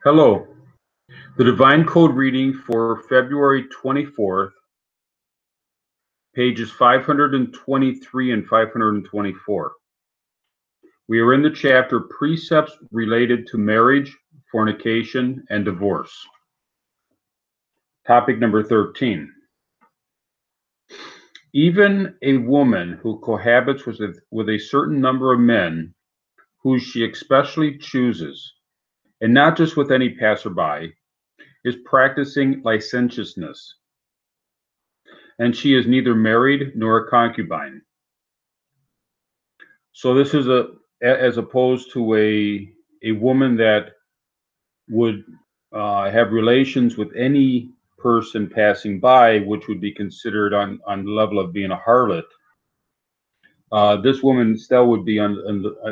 Hello. The Divine Code reading for February 24th, pages 523 and 524. We are in the chapter Precepts related to marriage, fornication, and divorce. Topic number 13. Even a woman who cohabits with a certain number of men who she especially chooses, and not just with any passerby, is practicing licentiousness, and she is neither married nor a concubine. So this is as opposed to a woman that would have relations with any person passing by, which would be considered on the level of being a harlot. This woman still would be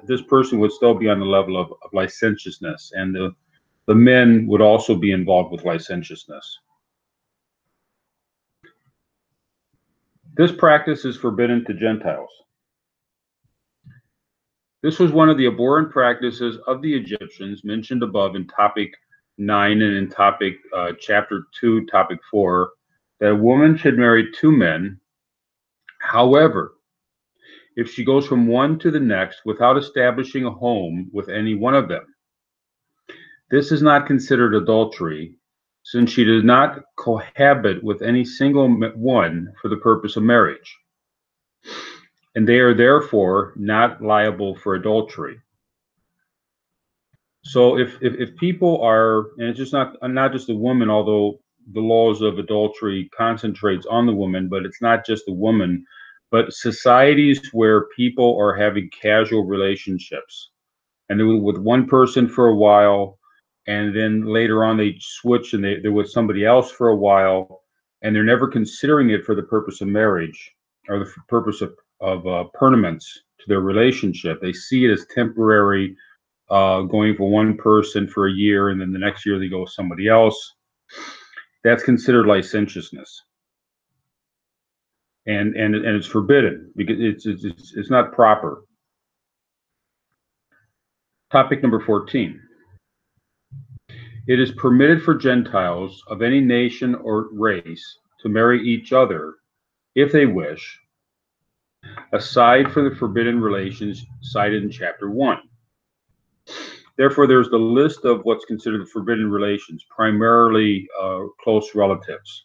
this person would still be on the level of licentiousness, and the men would also be involved with licentiousness. This practice is forbidden to Gentiles. This was one of the abhorrent practices of the Egyptians mentioned above in topic 9 and in topic chapter 2, topic 4, that a woman should marry two men. However, if she goes from one to the next without establishing a home with any one of them, this is not considered adultery, since she does not cohabit with any single one for the purpose of marriage, and they are therefore not liable for adultery. So if people are, and it's just not just the woman, although the laws of adultery concentrates on the woman, but it's not just the woman, but societies where people are having casual relationships, and they're with one person for a while, and then later on they switch and they're with somebody else for a while, and they're never considering it for the purpose of marriage or the purpose of permanence to their relationship. They see it as temporary, going for one person for a year, and then the next year they go with somebody else. That's considered licentiousness, and it's forbidden because it's not proper. Topic number 14. It is permitted for Gentiles of any nation or race to marry each other if they wish, aside from the forbidden relations cited in chapter 1. Therefore, there's the list of what's considered forbidden relations, primarily close relatives.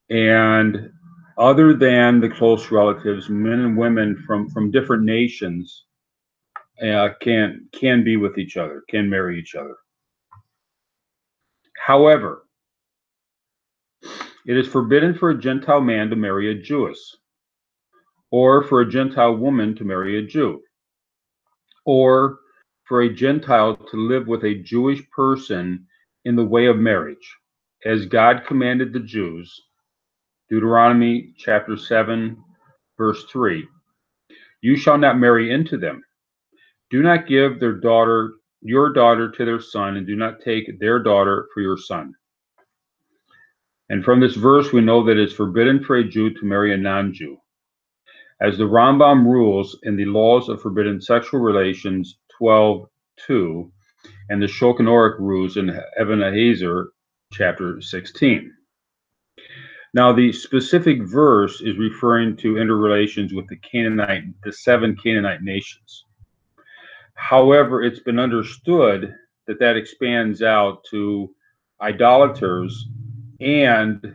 And other than the close relatives, men and women from different nations can be with each other, can marry each other. However, it is forbidden for a Gentile man to marry a Jewess, or for a Gentile woman to marry a Jew, or for a Gentile to live with a Jewish person in the way of marriage, as God commanded the Jews. Deuteronomy chapter 7, verse 3. You shall not marry into them. Do not give your daughter to their son, and do not take their daughter for your son. And from this verse, we know that it's forbidden for a Jew to marry a non-Jew. As the Rambam rules in the Laws of Forbidden Sexual Relations 12:2, and the Shulchan Aruch rules in Even HaEzer chapter 16. Now, the specific verse is referring to interrelations with the 7 Canaanite nations. However, it's been understood that expands out to idolaters, and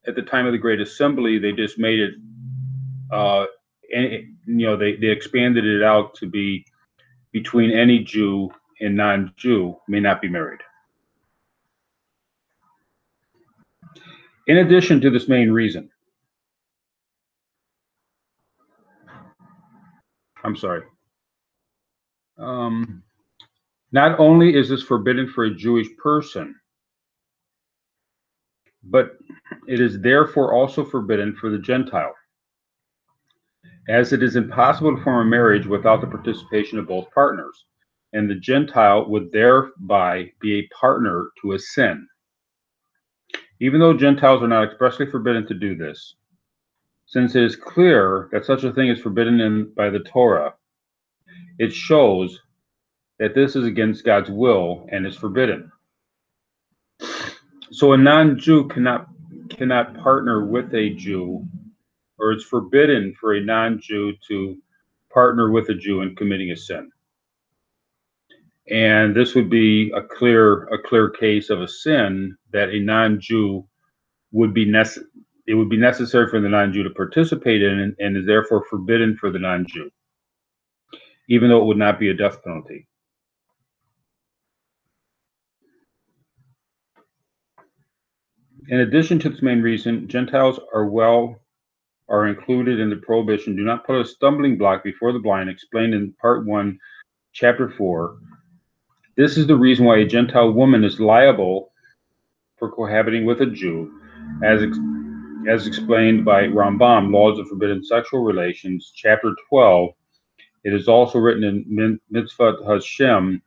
at the time of the Great Assembly, they just made it, they expanded it out to be between any Jew and non-Jew may not be married. In addition to this main reason, not only is this forbidden for a Jewish person, but it is therefore also forbidden for the Gentile, as it is impossible to form a marriage without the participation of both partners, and the Gentile would thereby be a partner to a sin. Even though Gentiles are not expressly forbidden to do this, since it is clear that such a thing is forbidden by the Torah, it shows that this is against God's will and is forbidden. So a non-Jew cannot partner with a Jew, or it's forbidden for a non-Jew to partner with a Jew in committing a sin. And this would be a clear case of a sin that a non-Jew would be it would be necessary for the non-Jew to participate in, and is therefore forbidden for the non-Jew, even though it would not be a death penalty. In addition to this main reason, Gentiles are included in the prohibition. Do not put a stumbling block before the blind, explained in part 1, chapter 4. This is the reason why a Gentile woman is liable for cohabiting with a Jew, as explained by Rambam, Laws of Forbidden Sexual Relations, chapter 12. It is also written in Mitzvot Hashem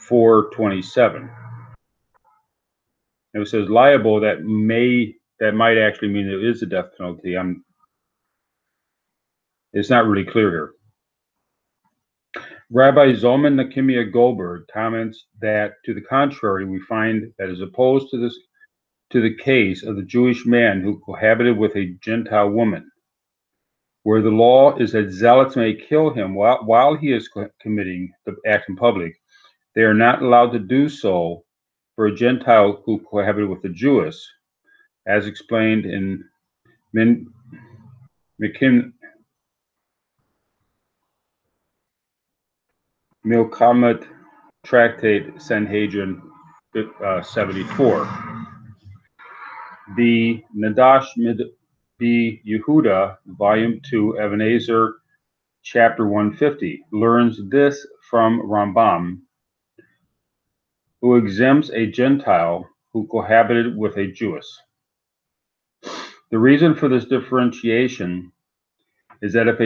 4:27. It says liable. That might actually mean it is a death penalty. It's not really clear here. Rabbi Zalman Nehemiah Goldberg comments that, to the contrary, we find that as opposed to the case of the Jewish man who cohabited with a Gentile woman, where the law is that zealots may kill him while he is committing the act in public, they are not allowed to do so for a Gentile who cohabited with a Jewess, as explained in Milkamet Tractate Sanhedrin 74. The Nadash B. Yehuda, Volume 2, Ebenezer, Chapter 150, learns this from Rambam, who exempts a Gentile who cohabited with a Jewess. The reason for this differentiation is that if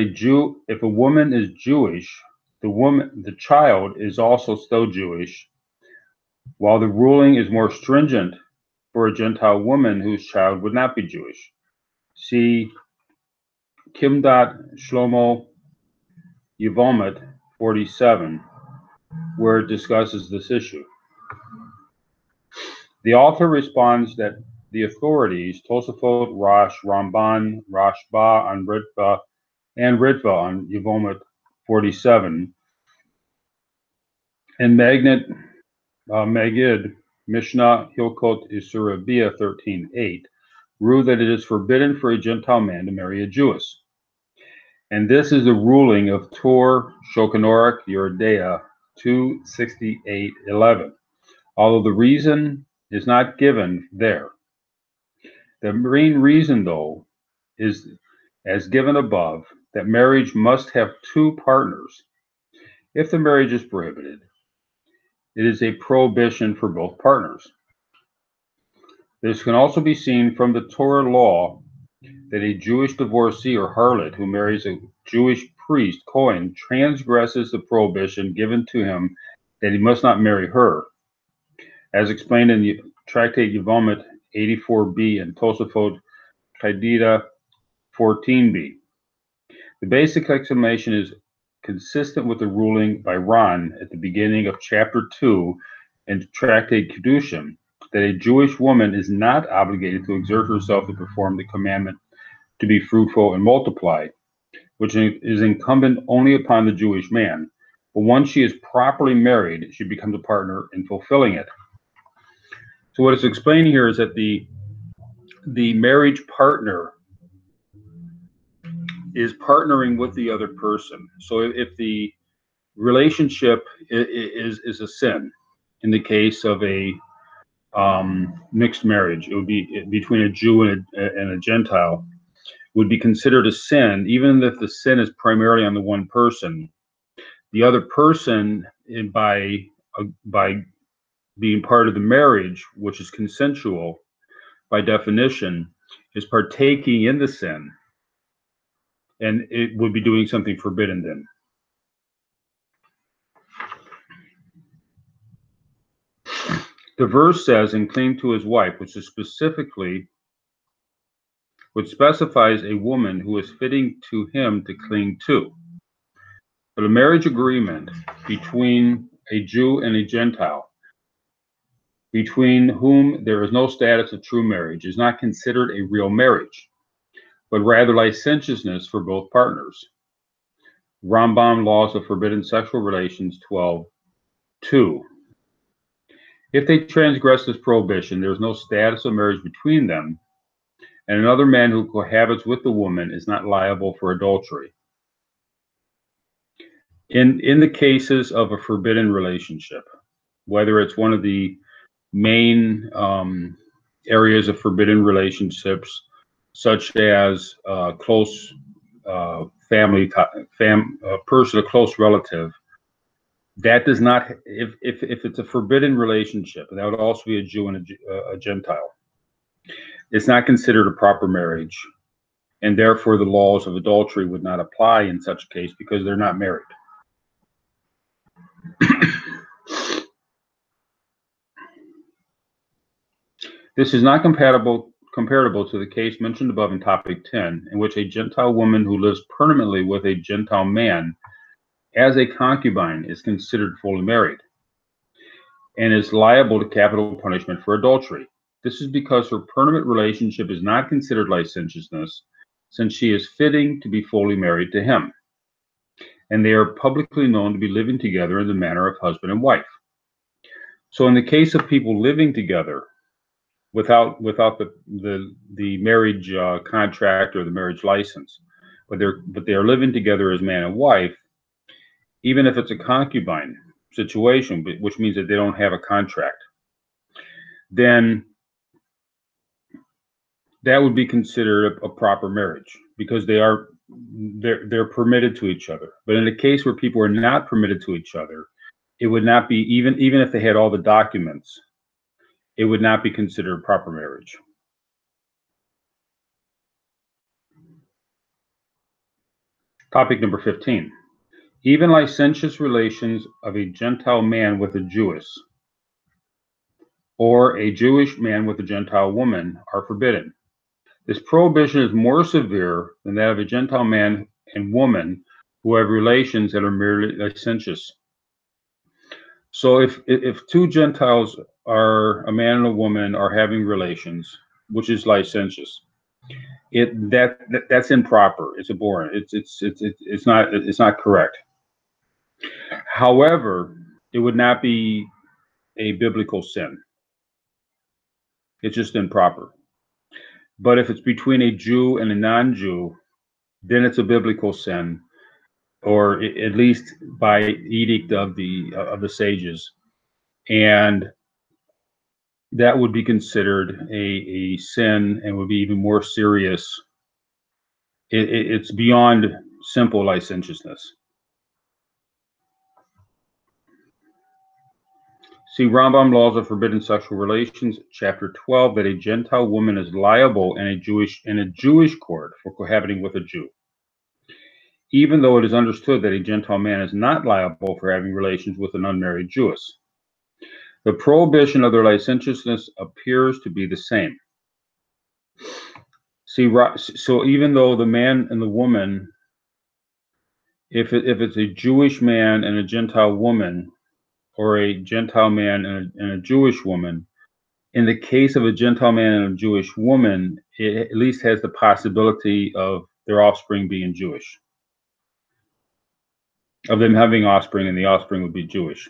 a woman is Jewish, the child is also still Jewish, while the ruling is more stringent for a Gentile woman whose child would not be Jewish. See Kimdat Shlomo Yevomet 47, where it discusses this issue. The author responds that the authorities, Tosafot, Rosh, Ramban, Rashba on Ritva, and Ritva on Yevomet 47, and Magid, Mishnah Hilkot Isurabia 13:8, rule that it is forbidden for a Gentile man to marry a Jewess. And this is the ruling of Tor Shulchan Yeridea 268:11, although the reason is not given there. The main reason, though, is, as given above, that marriage must have two partners. If the marriage is prohibited, it is a prohibition for both partners. This can also be seen from the Torah law that a Jewish divorcee or harlot who marries a Jewish priest, Cohen, transgresses the prohibition given to him that he must not marry her, as explained in the Tractate Yevomet 84b and Tosafot Chedida 14b. The basic explanation is consistent with the ruling by Ran at the beginning of chapter 2 in Tractate Kedushin, that a Jewish woman is not obligated to exert herself to perform the commandment to be fruitful and multiply, which is incumbent only upon the Jewish man. But once she is properly married, she becomes a partner in fulfilling it. So what it's explaining here is that the marriage partner is partnering with the other person. So if the relationship is a sin, in the case of a mixed marriage, it would be between a Jew and a Gentile, would be considered a sin, even if the sin is primarily on the one person. The other person, by being part of the marriage, which is consensual by definition, is partaking in the sin, and it would be doing something forbidden then. The verse says, "and cling to his wife," which specifies a woman who is fitting to him to cling to. But a marriage agreement between a Jew and a Gentile, between whom there is no status of true marriage, is not considered a real marriage, but rather licentiousness for both partners. Rambam Laws of Forbidden Sexual Relations 12:2. If they transgress this prohibition, there is no status of marriage between them, and another man who cohabits with the woman is not liable for adultery. In the cases of a forbidden relationship, whether it's one of the main areas of forbidden relationships, such as close family, person, a close relative, that does not, if it's a forbidden relationship, and that would also be a Jew and a Gentile, it's not considered a proper marriage, and therefore the laws of adultery would not apply in such a case because they're not married. This is not comparable to the case mentioned above in topic 10, in which a Gentile woman who lives permanently with a Gentile man as a concubine is considered fully married and is liable to capital punishment for adultery. This is because her permanent relationship is not considered licentiousness, since she is fitting to be fully married to him, and they are publicly known to be living together in the manner of husband and wife. So in the case of people living together without the marriage contract or the marriage license, but they are living together as man and wife, even if it's a concubine situation, which means that they don't have a contract, then that would be considered a proper marriage because they're permitted to each other. But in a case where people are not permitted to each other, it would not be, even if they had all the documents, it would not be considered a proper marriage. Topic number 15. Even licentious relations of a Gentile man with a Jewess or a Jewish man with a Gentile woman are forbidden. This prohibition is more severe than that of a Gentile man and woman who have relations that are merely licentious. So if two Gentiles are, a man and a woman, are having relations, which is licentious, that's improper. It's abhorrent. It's not correct. However, it would not be a biblical sin. It's just improper. But if it's between a Jew and a non-Jew, then it's a biblical sin, or at least by edict of the sages, and that would be considered a sin and would be even more serious. It's beyond simple licentiousness. See Rambam Laws of Forbidden Sexual Relations, chapter 12, that a Gentile woman is liable in a Jewish court for cohabiting with a Jew, even though it is understood that a Gentile man is not liable for having relations with an unmarried Jewess. The prohibition of their licentiousness appears to be the same. See, so even though the man and the woman, if it's a Jewish man and a Gentile woman, or a Gentile man and a Jewish woman, in the case of a Gentile man and a Jewish woman, it at least has the possibility of their offspring being Jewish, of them having offspring, and the offspring would be Jewish.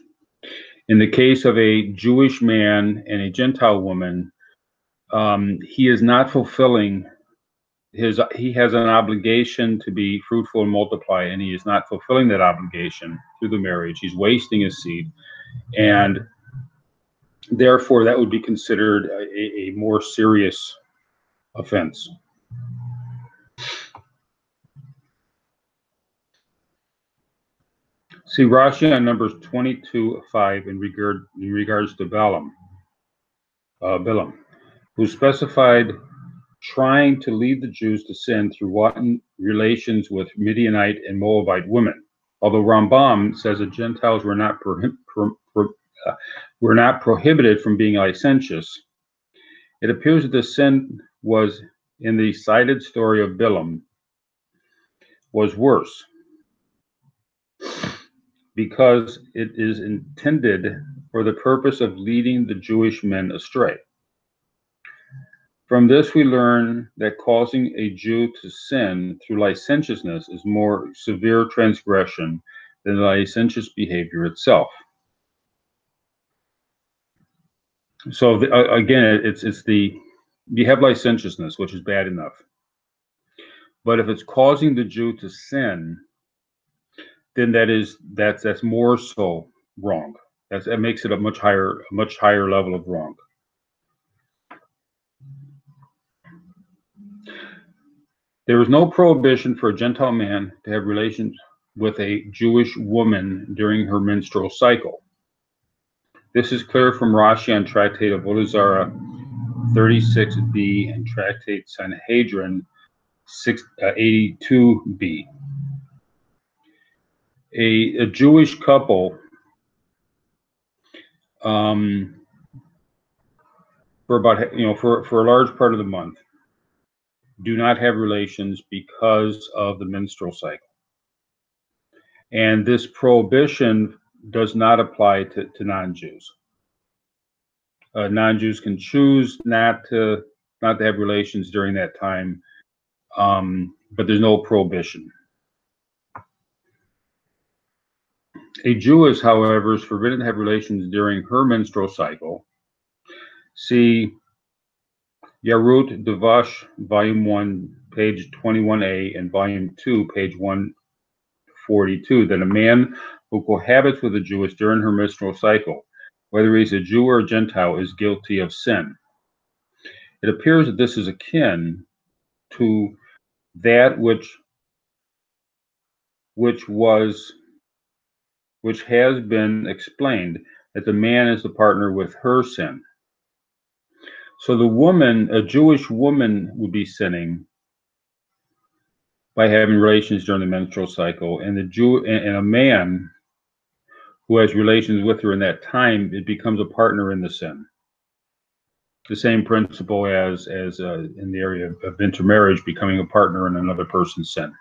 In the case of a Jewish man and a Gentile woman, he is not fulfilling he has an obligation to be fruitful and multiply, and he is not fulfilling that obligation through the marriage. He's wasting his seed, and therefore that would be considered a more serious offense. See Rashi on Numbers 22:5 in regards to Balaam, who specified trying to lead the Jews to sin through wanton relations with Midianite and Moabite women. Although Rambam says that Gentiles were not prohibited from being licentious, it appears that the sin was in the cited story of Balaam was worse. because it is intended for the purpose of leading the Jewish men astray. From this, we learn that causing a Jew to sin through licentiousness is more severe transgression than the licentious behavior itself. So again, you have licentiousness, which is bad enough. But if it's causing the Jew to sin, then that's more so wrong. That makes it a much higher level of wrong. There is no prohibition for a Gentile man to have relations with a Jewish woman during her menstrual cycle. This is clear from Rashi on Tractate of Olazara 36b and Tractate Sanhedrin 82b. A Jewish couple for a large part of the month do not have relations because of the menstrual cycle. And this prohibition does not apply to non-Jews. Non-Jews can choose not to have relations during that time, but there's no prohibition. A Jewess, however, is forbidden to have relations during her menstrual cycle. See Yarut Devash, Volume 1, page 21a, and Volume 2, page 142, that a man who cohabits with a Jewess during her menstrual cycle, whether he's a Jew or a Gentile, is guilty of sin. It appears that this is akin to that which has been explained, that the man is the partner with her sin. So the woman, a Jewish woman, would be sinning by having relations during the menstrual cycle, and a man who has relations with her in that time, it becomes a partner in the sin. The same principle as in the area of intermarriage, becoming a partner in another person's sin.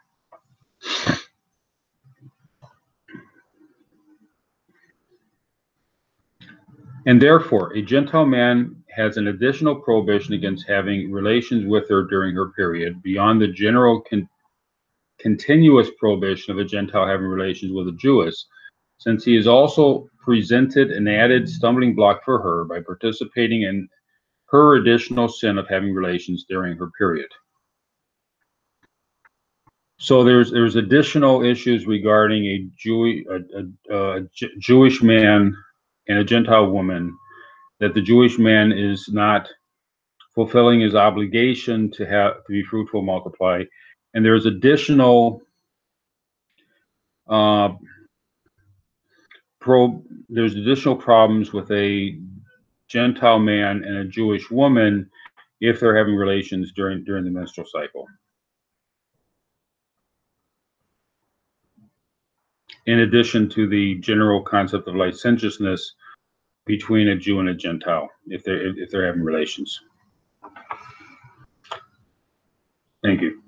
And therefore, a Gentile man has an additional prohibition against having relations with her during her period, beyond the general continuous prohibition of a Gentile having relations with a Jewess, since he has also presented an added stumbling block for her by participating in her additional sin of having relations during her period. So there's additional issues regarding a Jewish man and a Gentile woman, that the Jewish man is not fulfilling his obligation to be fruitful, multiply, and there's additional problems with a Gentile man and a Jewish woman if they're having relations during the menstrual cycle. In addition to the general concept of licentiousness between a Jew and a Gentile, if they're having relations. Thank you.